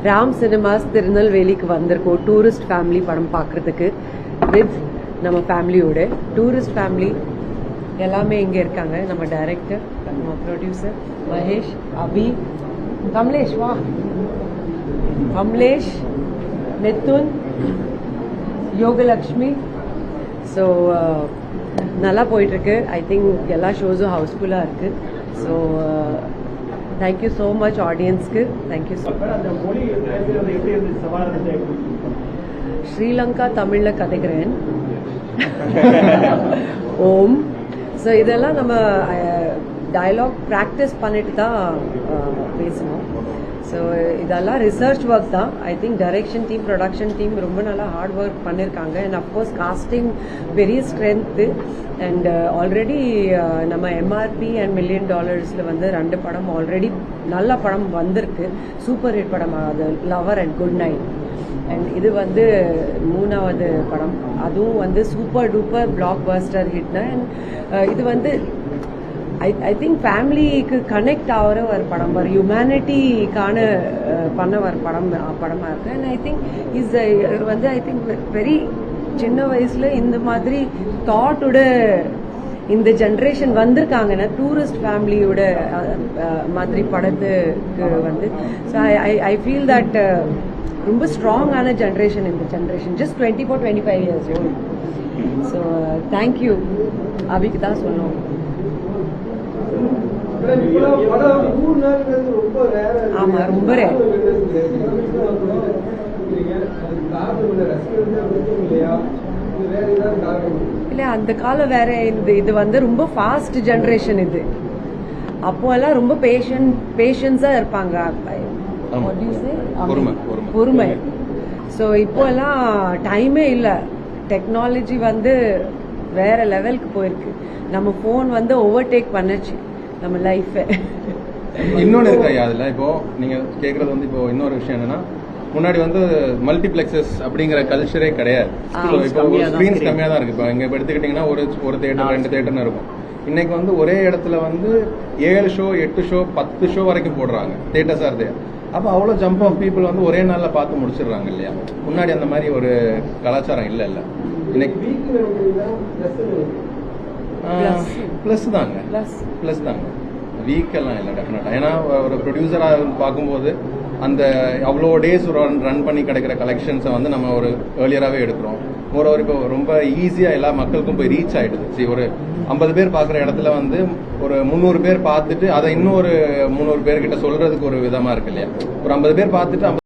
Ram cinemas திருநெல்வேலிக்கு வந்திருக்கோம் tourist family படம் பார்க்குறதுக்கு வித் நம்ம ஃபேமிலியோட. டூரிஸ்ட் ஃபேமிலி எல்லாமே இங்கே இருக்காங்க. நம்ம டைரக்டர், நம்ம ப்ரொடியூசர் மகேஷ், அபி, கமலேஷ், வா கமலேஷ், மிதுன், யோகலக்ஷ்மி. ஸோ நல்லா போயிட்டுருக்கு. ஐ திங்க் எல்லா ஷோஸும் ஹவுஸ்ஃபுல்லாக இருக்குது. ஸோ தேங்க்யூ ஸோ மச் ஆடியன்ஸ்க்கு. தேங்க்யூ ஸோ ஸ்ரீலங்கா தமிழில் கதைக்கிறேன். ஓம். ஸோ இதெல்லாம் நம்ம டயலாக் ப்ராக்டிஸ் பண்ணிட்டு தான் பேசணும். ஸோ இதெல்லாம் ரிசர்ச் ஒர்க் தான். I think direction team, production team ரொம்ப நல்லா ஹார்ட் ஒர்க் பண்ணியிருக்காங்க. அண்ட் அஃப்கோர்ஸ் காஸ்டிங் பெரிய ஸ்ட்ரென்த்து. அண்ட் ஆல்ரெடி நம்ம எம்ஆர்பி அண்ட் $1 million வந்து 2 படம் ஆல்ரெடி நல்ல படம் வந்திருக்கு. சூப்பர் ஹிட் படம் அது lover and good night. And இது வந்து 3வது படம், அதுவும் வந்து சூப்பர் டூப்பர் பிளாக் பஸ்டர் ஹிட்னா. அண்ட் இது வந்து ஐ திங்க் ஃபேமிலிக்கு கனெக்ட் ஆகிற ஒரு படம், ஒரு ஹியூமனிட்டிக்கான பண்ண ஒரு படமாக இருக்கு. அண்ட் ஐ திங்க் வந்து ஐ திங்க் வெரி சின்ன வயசுல இந்த மாதிரி தாட்டோட இந்த ஜென்ரேஷன் வந்திருக்காங்கன்னா டூரிஸ்ட் ஃபேமிலியோட மாதிரி படத்துக்கு வந்து. ஸோ ஐ ஃபீல் தட் ரொம்ப ஸ்ட்ராங்கான ஜென்ரேஷன் இந்த generation, just 24-25 years old. So thank you. அபிக்கு தான் சொன்னோம். ஆமா, ரொம்ப ரேர். இல்ல, அந்த காலம் வேற. இது வந்து ரொம்ப ஃபாஸ்ட் ஜெனரேஷன். இது அப்போ எல்லாம் ரொம்ப பேஷன்ஸா இருப்பாங்க, பொறுமை. ஸோ இப்போ எல்லாம் டைமே இல்லை. டெக்னாலஜி வந்து வேற லெவலுக்கு போயிருக்கு. நம்ம ஃபோன் வந்து ஓவர்டேக் பண்ணுச்சு நம்ம லைஃப். இன்னொன்று இருக்கா அதில்? இப்போ நீங்க கேட்கறது வந்து இப்போ இன்னொரு விஷயம் என்னன்னா, முன்னாடி வந்து மல்டிபிளெக்ஸஸ் அப்படிங்கிற கல்ச்சரே கிடையாது. இப்போ ஸ்க்ரீன்ஸ் கம்மியாக தான் இருக்கு. இப்போ இங்கே எடுத்துக்கிட்டிங்கன்னா ஒரு தேட்டர் 2 தேட்டர்னு இருக்கும். இன்னைக்கு வந்து ஒரே இடத்துல வந்து 7 ஷோ 8 ஷோ 10 ஷோ வரைக்கும் போடுறாங்க. தேட்டர்ஸாக இருக்கு. அப்போ அவ்வளோ ஜம்ப் ஆஃப் பீப்புள் வந்து ஒரே நாளில் பார்த்து முடிச்சிடுறாங்க இல்லையா? முன்னாடி அந்த மாதிரி ஒரு கலாச்சாரம் இல்லை. இன்னைக்கு ப்ளஸ் தாங்க, வீக்கெல்லாம் இல்லை டெஃபினட்டாக. ஏன்னா ஒரு ப்ரொடியூசராக பார்க்கும்போது அந்த அவ்வளோ டேஸ் ரன் பண்ணி கிடைக்கிற கலெக்ஷன்ஸை வந்து நம்ம ஒரு ஏர்லியராகவே எடுக்கிறோம். ஒரு இப்போ ரொம்ப ஈஸியாக எல்லா மக்களுக்கும் போய் ரீச் ஆகிடுது. சரி, ஒரு 50 பேர் பார்க்குற இடத்துல வந்து ஒரு 300 பேர் பார்த்துட்டு அதை இன்னும் ஒரு 300 பேர்கிட்ட சொல்றதுக்கு ஒரு விதமாக இருக்கு இல்லையா? ஒரு 50 பேர் பார்த்துட்டு